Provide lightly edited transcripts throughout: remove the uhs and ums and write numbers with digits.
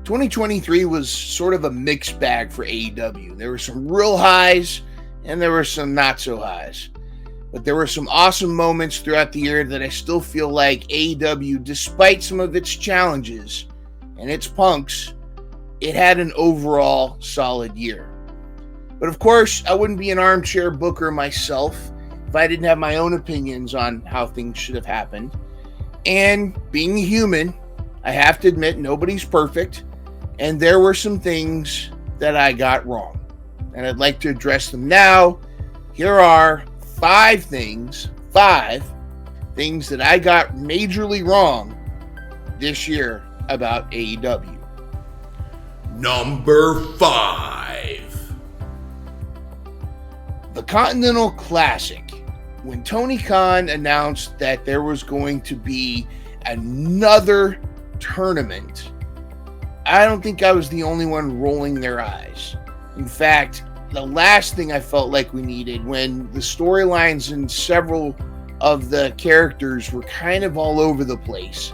2023 was sort of a mixed bag for AEW. There were some real highs and there were some not so highs. But there were some awesome moments throughout the year that I still feel like AEW, despite some of its challenges and its punks, it had an overall solid year. But of course, I wouldn't be an armchair booker myself if I didn't have my own opinions on how things should have happened. And being a human, I have to admit nobody's perfect, and there were some things that I got wrong. And I'd like to address them now. Here are five things that I got majorly wrong this year about AEW. Number 5. The Continental Classic. When Tony Khan announced that there was going to be another tournament, I don't think I was the only one rolling their eyes. In fact, the last thing I felt like we needed, when the storylines and several of the characters were kind of all over the place,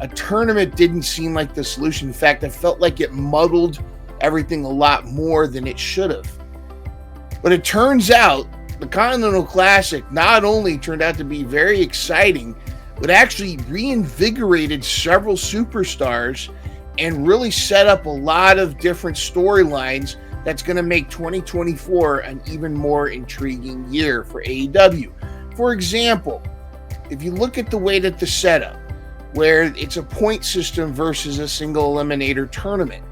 a tournament didn't seem like the solution. In fact, I felt like it muddled everything a lot more than it should have. But it turns out the Continental Classic not only turned out to be very exciting, but actually reinvigorated several superstars and really set up a lot of different storylines that's going to make 2024 an even more intriguing year for AEW. For example, if you look at the way that the setup, where it's a point system versus a single eliminator tournament,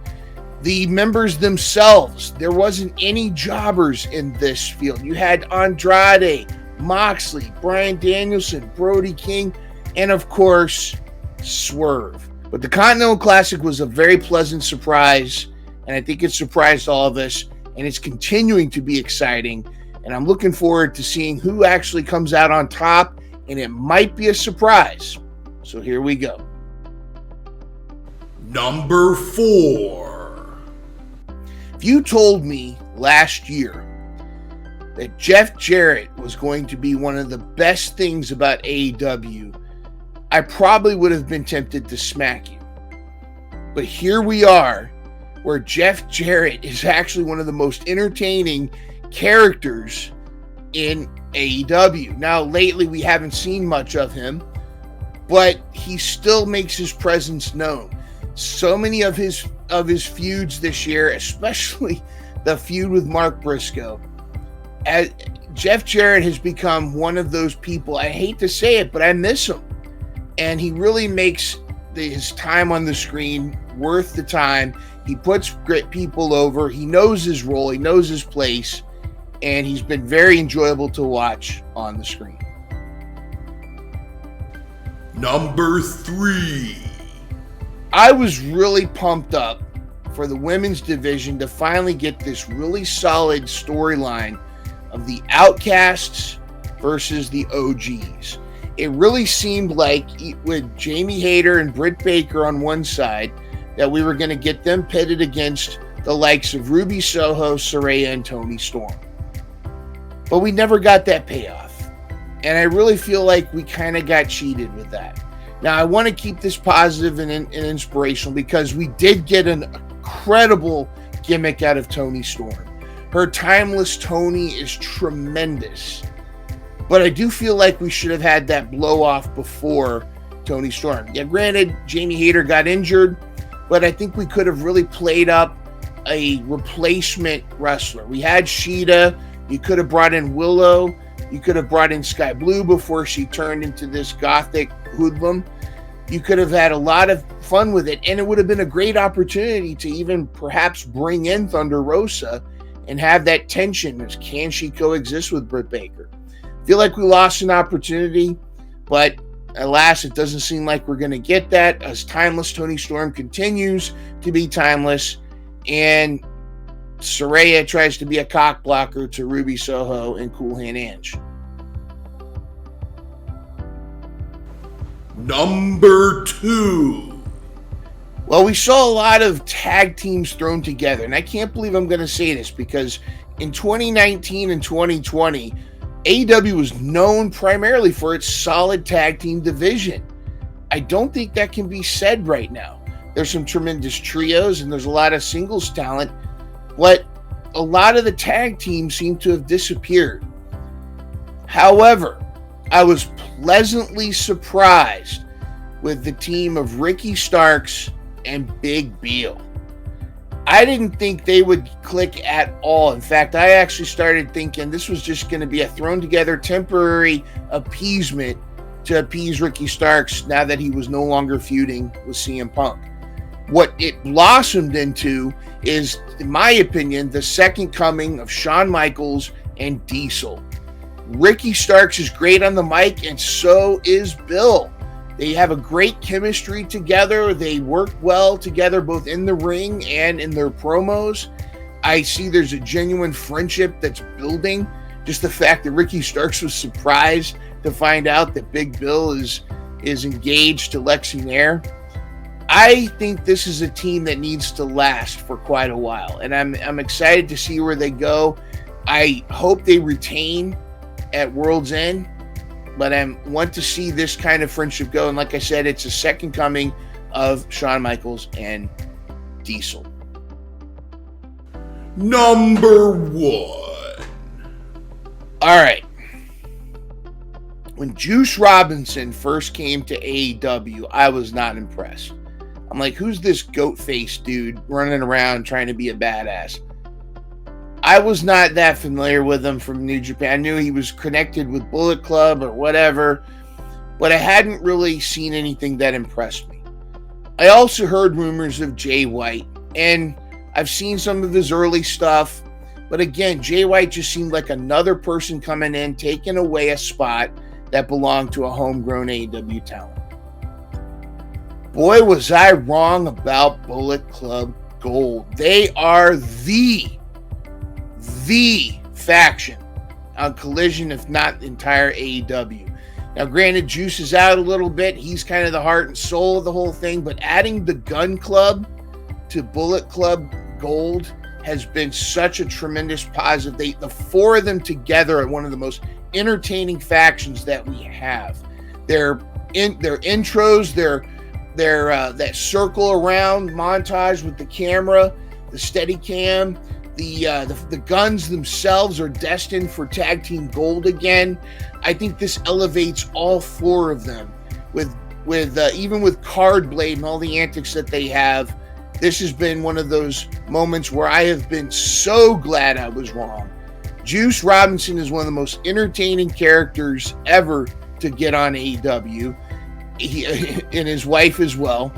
the members themselves, there wasn't any jobbers in this field. You had Andrade, Moxley, Bryan Danielson, Brody King, and of course, Swerve. But the Continental Classic was a very pleasant surprise, and I think it surprised all of us, and it's continuing to be exciting, and I'm looking forward to seeing who actually comes out on top, and it might be a surprise. So here we go. Number 4. If you told me last year that Jeff Jarrett was going to be one of the best things about AEW, I probably would have been tempted to smack you. But here we are, where Jeff Jarrett is actually one of the most entertaining characters in AEW. Now, lately we haven't seen much of him, but he still makes his presence known. So many of his feuds this year, especially the feud with Mark Briscoe, Jeff Jarrett has become one of those people. I hate to say it, but I miss him. And he really makes his time on the screen worth the time. He puts great people over. He knows his role. He knows his place. And he's been very enjoyable to watch on the screen. Number 3. I was really pumped up for the women's division to finally get this really solid storyline of the Outcasts versus the OGs. It really seemed like with Jamie Hayter and Britt Baker on one side that we were going to get them pitted against the likes of Ruby Soho, Saraya, and Toni Storm. But we never got that payoff. And I really feel like we kind of got cheated with that. Now, I want to keep this positive and inspirational because we did get an incredible gimmick out of Toni Storm. Her timeless Toni is tremendous. But I do feel like we should have had that blow off before Toni Storm. Yeah, granted, Jamie Hayter got injured, but I think we could have really played up a replacement wrestler. We had Sheeta. You could have brought in Willow. You could have brought in Sky Blue before she turned into this gothic hoodlum. You could have had a lot of fun with it, and it would have been a great opportunity to even perhaps bring in Thunder Rosa and have that tension as can she coexist with Britt Baker. I feel like we lost an opportunity, but alas, it doesn't seem like we're going to get that as timeless Toni Storm continues to be timeless, and Saraya tries to be a cock blocker to Ruby Soho and Cool Hand Ange. Number 2. Well, we saw a lot of tag teams thrown together, and I can't believe I'm going to say this because in 2019 and 2020, AEW was known primarily for its solid tag team division. I don't think that can be said right now. There's some tremendous trios and there's a lot of singles talent, but a lot of the tag teams seem to have disappeared. However, I was pleasantly surprised with the team of Ricky Starks and Big Bill. I didn't think they would click at all. In fact, I actually started thinking this was just going to be a thrown together temporary appeasement to appease Ricky Starks now that he was no longer feuding with CM Punk. What it blossomed into is, in my opinion, the second coming of Shawn Michaels and Diesel. Ricky Starks is great on the mic, and so is Bill. They have a great chemistry together. They work well together, both in the ring and in their promos. I see there's a genuine friendship that's building. Just the fact that Ricky Starks was surprised to find out that Big Bill is engaged to Lexi Nair. I think this is a team that needs to last for quite a while, and I'm excited to see where they go. I hope they retain at World's End, but I want to see this kind of friendship go. And like I said, it's a second coming of Shawn Michaels and Diesel. Number 1. All right. When Juice Robinson first came to AEW, I was not impressed. I'm like, who's this goat-faced dude running around trying to be a badass? I was not that familiar with him from New Japan. I knew he was connected with Bullet Club or whatever, but I hadn't really seen anything that impressed me. I also heard rumors of Jay White, and I've seen some of his early stuff, but again, Jay White just seemed like another person coming in, taking away a spot that belonged to a homegrown AEW talent. Boy, was I wrong about Bullet Club Gold. They are the faction on Collision, if not the entire AEW. Now, granted, Juice is out a little bit. He's kind of the heart and soul of the whole thing, but adding the Gun Club to Bullet Club Gold has been such a tremendous positive. The four of them together are one of the most entertaining factions that we have. Their intros, their that circle around montage with the camera, the steady cam, the guns themselves are destined for tag team gold again. I think this elevates all four of them with even with Card Blade and all the antics that they have. This has been one of those moments where I have been so glad I was wrong. Juice Robinson is one of the most entertaining characters ever to get on AEW. And his wife as well.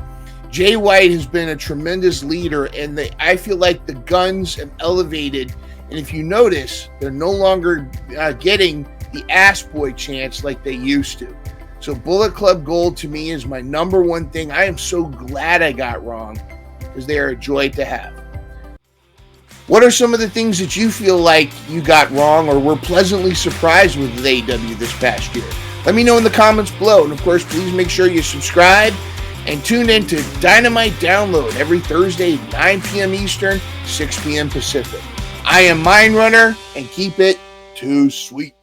Jay White has been a tremendous leader, and I feel like the Guns have elevated. And if you notice, they're no longer getting the ass boy chance like they used to. So Bullet Club Gold to me is my number one thing. I am so glad I got wrong because they are a joy to have. What are some of the things that you feel like you got wrong or were pleasantly surprised with AEW this past year? Let me know in the comments below. And of course, please make sure you subscribe and tune in to Dynamite Download every Thursday, 9 p.m. Eastern, 6 p.m. Pacific. I am Myndrunner, and keep it too sweet.